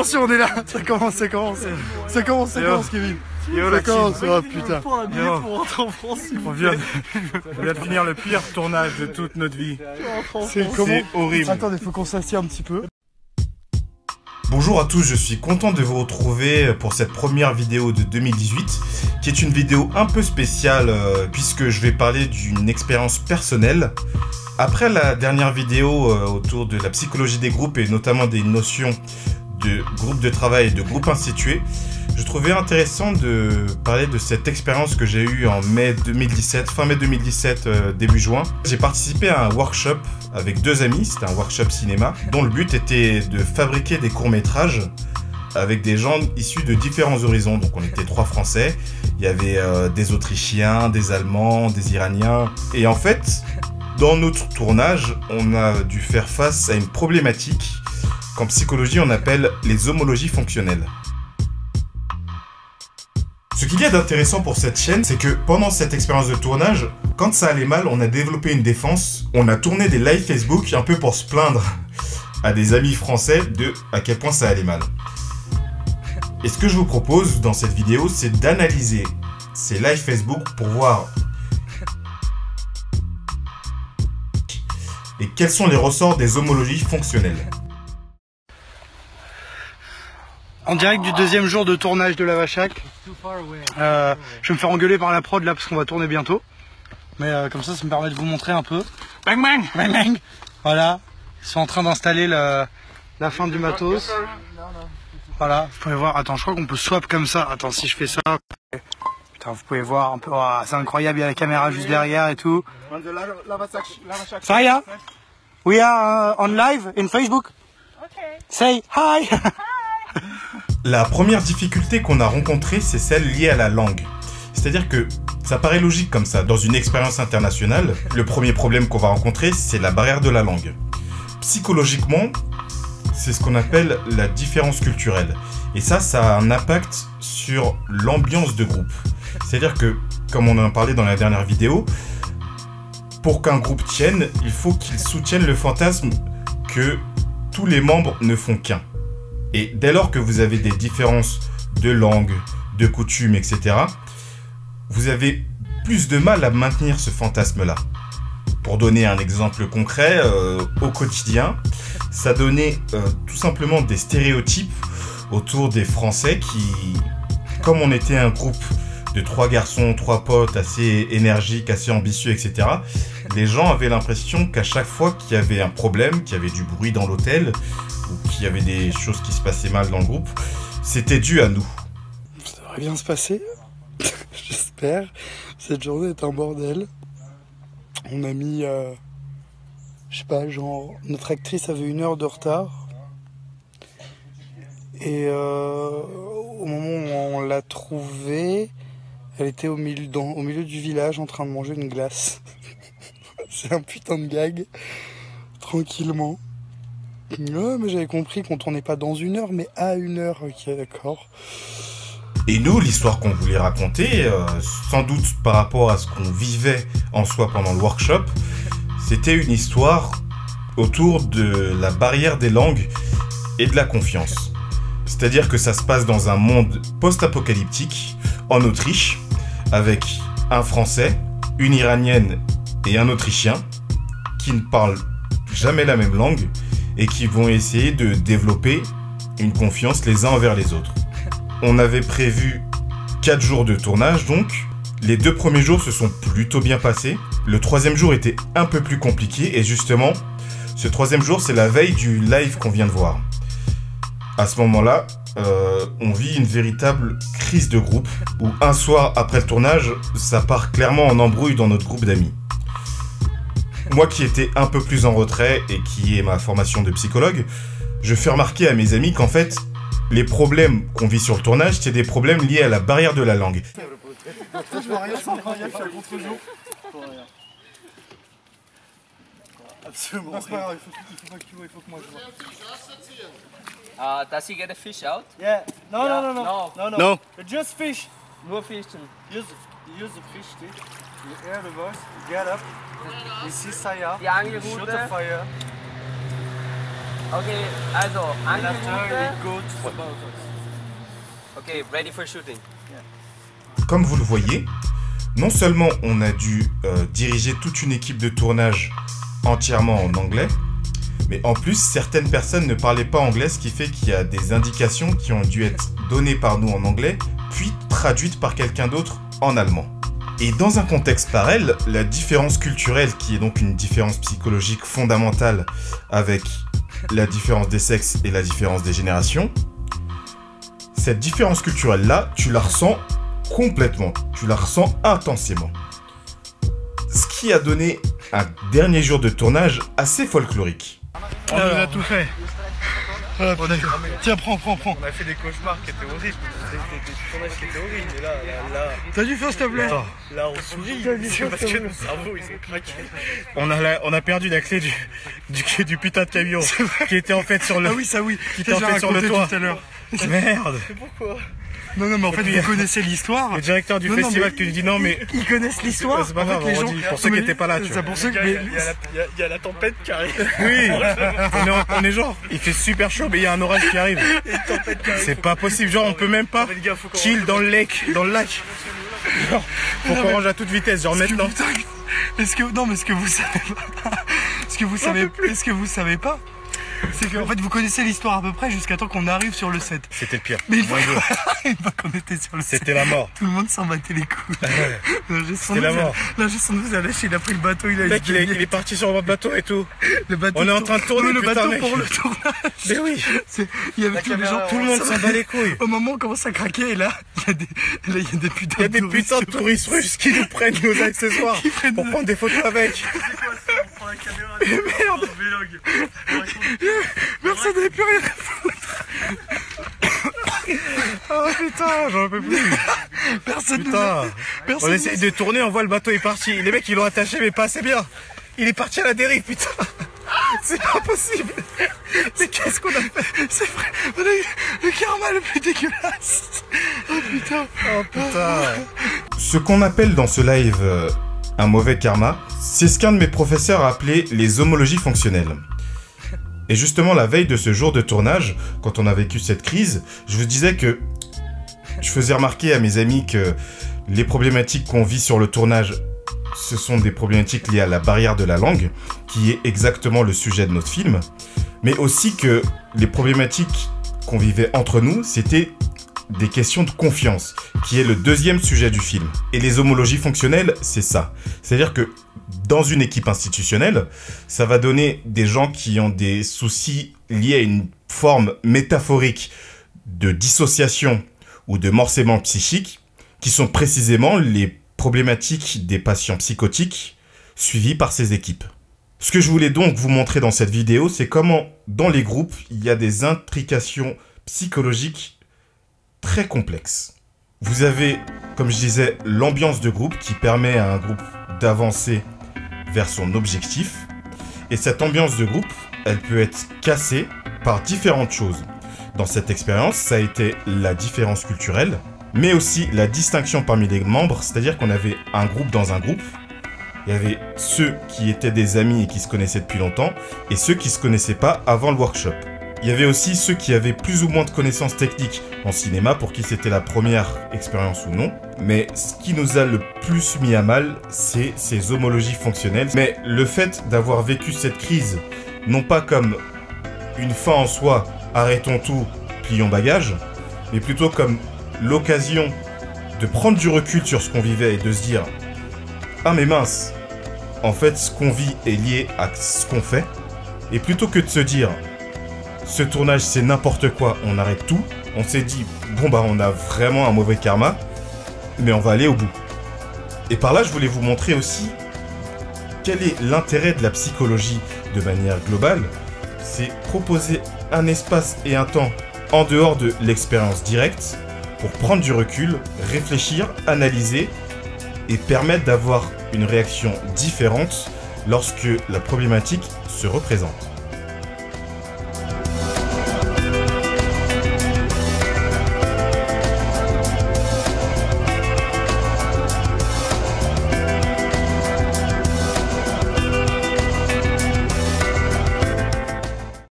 attention, on est là. Ça commence, Kevin. Yo, ça commence, oh putain. On vient de finir le pire tournage de toute notre vie. C'est horrible. Attendez, faut qu'on s'assied un petit peu. Bonjour à tous, je suis content de vous retrouver pour cette première vidéo de 2018 qui est une vidéo un peu spéciale puisque je vais parler d'une expérience personnelle. Après la dernière vidéo autour de la psychologie des groupes et notamment des notions de groupe de travail et de groupe institué, je trouvais intéressant de parler de cette expérience que j'ai eue en mai 2017, fin mai 2017, début juin. J'ai participé à un workshop avec deux amis, c'était un workshop cinéma, dont le but était de fabriquer des courts-métrages avec des gens issus de différents horizons. Donc on était 3 Français, il y avait des Autrichiens, des Allemands, des Iraniens. Et en fait, dans notre tournage, on a dû faire face à une problématique qu'en psychologie on appelle les homologies fonctionnelles. Ce qu'il y a d'intéressant pour cette chaîne, c'est que pendant cette expérience de tournage, quand ça allait mal, on a développé une défense. On a tourné des lives Facebook un peu pour se plaindre à des amis français de à quel point ça allait mal. Et ce que je vous propose dans cette vidéo, c'est d'analyser ces lives Facebook pour voir et quels sont les ressorts des homologies fonctionnelles. En direct du deuxième jour de tournage de Lavachak. Je vais me faire engueuler par la prod là parce qu'on va tourner bientôt. Mais comme ça me permet de vous montrer un peu. Bang bang, bang bang. Voilà, ils sont en train d'installer la fin du matos. Voilà, vous pouvez voir. Attends, je crois qu'on peut swap comme ça. Attends, si je fais ça. Putain, vous pouvez voir un peu. Oh, c'est incroyable, il y a la caméra juste derrière et tout. Saya, we are on live in Facebook. Okay. Say hi. La première difficulté qu'on a rencontrée, c'est celle liée à la langue. C'est-à-dire que ça paraît logique comme ça. Dans une expérience internationale, le premier problème qu'on va rencontrer, c'est la barrière de la langue. Psychologiquement, c'est ce qu'on appelle la différence culturelle. Et ça a un impact sur l'ambiance de groupe. C'est-à-dire que, comme on en a parlé dans la dernière vidéo, pour qu'un groupe tienne, il faut qu'il soutienne le fantasme que tous les membres ne font qu'un. Et dès lors que vous avez des différences de langue, de coutumes, etc., vous avez plus de mal à maintenir ce fantasme-là. Pour donner un exemple concret, au quotidien, ça donnait tout simplement des stéréotypes autour des Français qui, comme on était un groupe de 3 garçons, 3 potes assez énergiques, assez ambitieux, etc., les gens avaient l'impression qu'à chaque fois qu'il y avait un problème, qu'il y avait du bruit dans l'hôtel, ou qu'il y avait des choses qui se passaient mal dans le groupe, c'était dû à nous. Ça devrait bien se passer, j'espère. Cette journée est un bordel. On a mis, je sais pas, genre, notre actrice avait 1 heure de retard. Et au moment où on l'a trouvée, elle était au milieu du village en train de manger une glace. C'est un putain de gag, tranquillement. Ouais, mais j'avais compris qu'on tournait pas dans 1 heure, mais à 1 heure. Ok, d'accord. Et nous, l'histoire qu'on voulait raconter, sans doute par rapport à ce qu'on vivait en soi pendant le workshop, c'était une histoire autour de la barrière des langues et de la confiance. C'est-à-dire que ça se passe dans un monde post-apocalyptique, en Autriche, avec un Français, une Iranienne et un Autrichien, qui ne parlent jamais la même langue, et qui vont essayer de développer une confiance les uns envers les autres. On avait prévu 4 jours de tournage, donc les 2 premiers jours se sont plutôt bien passés. Le 3e jour était un peu plus compliqué, et justement, ce 3e jour, c'est la veille du live qu'on vient de voir. À ce moment-là, on vit une véritable crise de groupe, où un soir après le tournage, ça part clairement en embrouille dans notre groupe d'amis. Moi qui étais un peu plus en retrait et qui ai ma formation de psychologue, je fais remarquer à mes amis qu'en fait, les problèmes qu'on vit sur le tournage, c'est des problèmes liés à la barrière de la langue. Je vois rien, c'est incroyable, je suis à contre-jour. Absolument. C'est pas grave, il faut pas que tu vois, il faut que moi je vois. Does he get a fish out? Yeah. No, Yeah. no, no, no. No. No, no. No. Just fish. Nur fischen. Use the fish stick. You hear the voice. Get up. You see Saya. Die You shoot the Angelrute. fire. Okay, also, And after Angelina. we go to the boat. Okay, ready for shooting. Comme vous le voyez, non seulement on a dû diriger toute une équipe de tournage entièrement en anglais, mais en plus certaines personnes ne parlaient pas anglais, ce qui fait qu'il y a des indications qui ont dû être données par nous en anglais, puis traduites par quelqu'un d'autre en allemand. Et dans un contexte pareil, la différence culturelle, qui est donc une différence psychologique fondamentale avec la différence des sexes et la différence des générations, cette différence culturelle-là, tu la ressens complètement, tu la ressens intensément. Ce qui a donné un dernier jour de tournage assez folklorique. On nous a tout fait. Ah, tiens, prends. On a fait des cauchemars qui étaient horribles. Des tournages qui étaient horribles. Et là, T'as dû faire s'il te plaît? là, on sourit. C'est parce que nos cerveaux, ils ont craqué. On a perdu la clé du putain de camion qui était en fait sur le. Ah oui, ça oui. Qui était en fait sur le toit. Tout à l'heure. Merde. Pourquoi? Non, mais en fait, vous connaissez l'histoire. Le directeur du festival qui lui dit non, mais. Ils connaissent l'histoire. C'est pas grave, on redit, pour ceux qui n'étaient pas là, tu vois. C'est pour ceux qui. Il y a la tempête qui arrive. Oui. On est genre, il fait super chaud, mais il y a un orage qui arrive. C'est pas possible, genre on peut même pas chill dans le lac. Genre, faut qu'on range à toute vitesse, genre maintenant. Est-ce que vous savez pas? Est-ce que vous savez pas? C'est qu'en fait vous connaissez l'histoire à peu près jusqu'à temps qu'on arrive sur le set. C'était le pire. Mais une fois qu'on était sur le set, c'était la mort. Tout le monde s'en battait les couilles. C'était la mort. Là, juste nous a lâché, il a pris le bateau, il est parti sur votre bateau et tout. Le bateau. On est en train de tourner le bateau mec. pour le tournage. Mais oui. Il y avait tous les gens. Tout le monde s'en bat les couilles. Au moment où on commence à craquer, et là, il y a des putains de touristes russes qui nous prennent nos accessoires pour prendre des photos avec. Merde. Personne n'avait plus rien à foutre. Oh putain, j'en peux plus. Personne. On essaye de tourner, on voit le bateau est parti. Les mecs ils l'ont attaché mais pas assez bien. Il est parti à la dérive, putain. C'est pas possible. Mais qu'est-ce qu'on a fait? C'est vrai. On a eu le karma le plus dégueulasse. Oh putain. Oh putain. Ce qu'on appelle dans ce live un mauvais karma, c'est ce qu'un de mes professeurs a appelé les homologies fonctionnelles. Et justement, la veille de ce jour de tournage, quand on a vécu cette crise, je vous disais que je faisais remarquer à mes amis que les problématiques qu'on vit sur le tournage, ce sont des problématiques liées à la barrière de la langue, qui est exactement le sujet de notre film, mais aussi que les problématiques qu'on vivait entre nous, c'était des questions de confiance, qui est le deuxième sujet du film. Et les homologies fonctionnelles, c'est ça. C'est-à-dire que dans une équipe institutionnelle, ça va donner des gens qui ont des soucis liés à une forme métaphorique de dissociation ou de morcellement psychique, qui sont précisément les problématiques des patients psychotiques suivis par ces équipes. Ce que je voulais donc vous montrer dans cette vidéo, c'est comment, dans les groupes, il y a des intrications psychologiques très complexes. Vous avez, comme je disais, l'ambiance de groupe qui permet à un groupe d'avancer vers son objectif. Et cette ambiance de groupe, elle peut être cassée par différentes choses. Dans cette expérience, ça a été la différence culturelle, mais aussi la distinction parmi les membres, c'est-à-dire qu'on avait un groupe dans un groupe. Il y avait ceux qui étaient des amis et qui se connaissaient depuis longtemps, et ceux qui ne se connaissaient pas avant le workshop. Il y avait aussi ceux qui avaient plus ou moins de connaissances techniques en cinéma, pour qui c'était la première expérience ou non. Mais ce qui nous a le plus mis à mal, c'est ces homologies fonctionnelles. Mais le fait d'avoir vécu cette crise, non pas comme une fin en soi, arrêtons tout, plions bagages, mais plutôt comme l'occasion de prendre du recul sur ce qu'on vivait et de se dire « Ah mais mince, en fait ce qu'on vit est lié à ce qu'on fait ». Et plutôt que de se dire « Ce tournage c'est n'importe quoi, on arrête tout », on s'est dit « Bon bah on a vraiment un mauvais karma, mais on va aller au bout ». Et par là je voulais vous montrer aussi quel est l'intérêt de la psychologie de manière globale. C'est proposer un espace et un temps en dehors de l'expérience directe pour prendre du recul, réfléchir, analyser et permettre d'avoir une réaction différente lorsque la problématique se représente.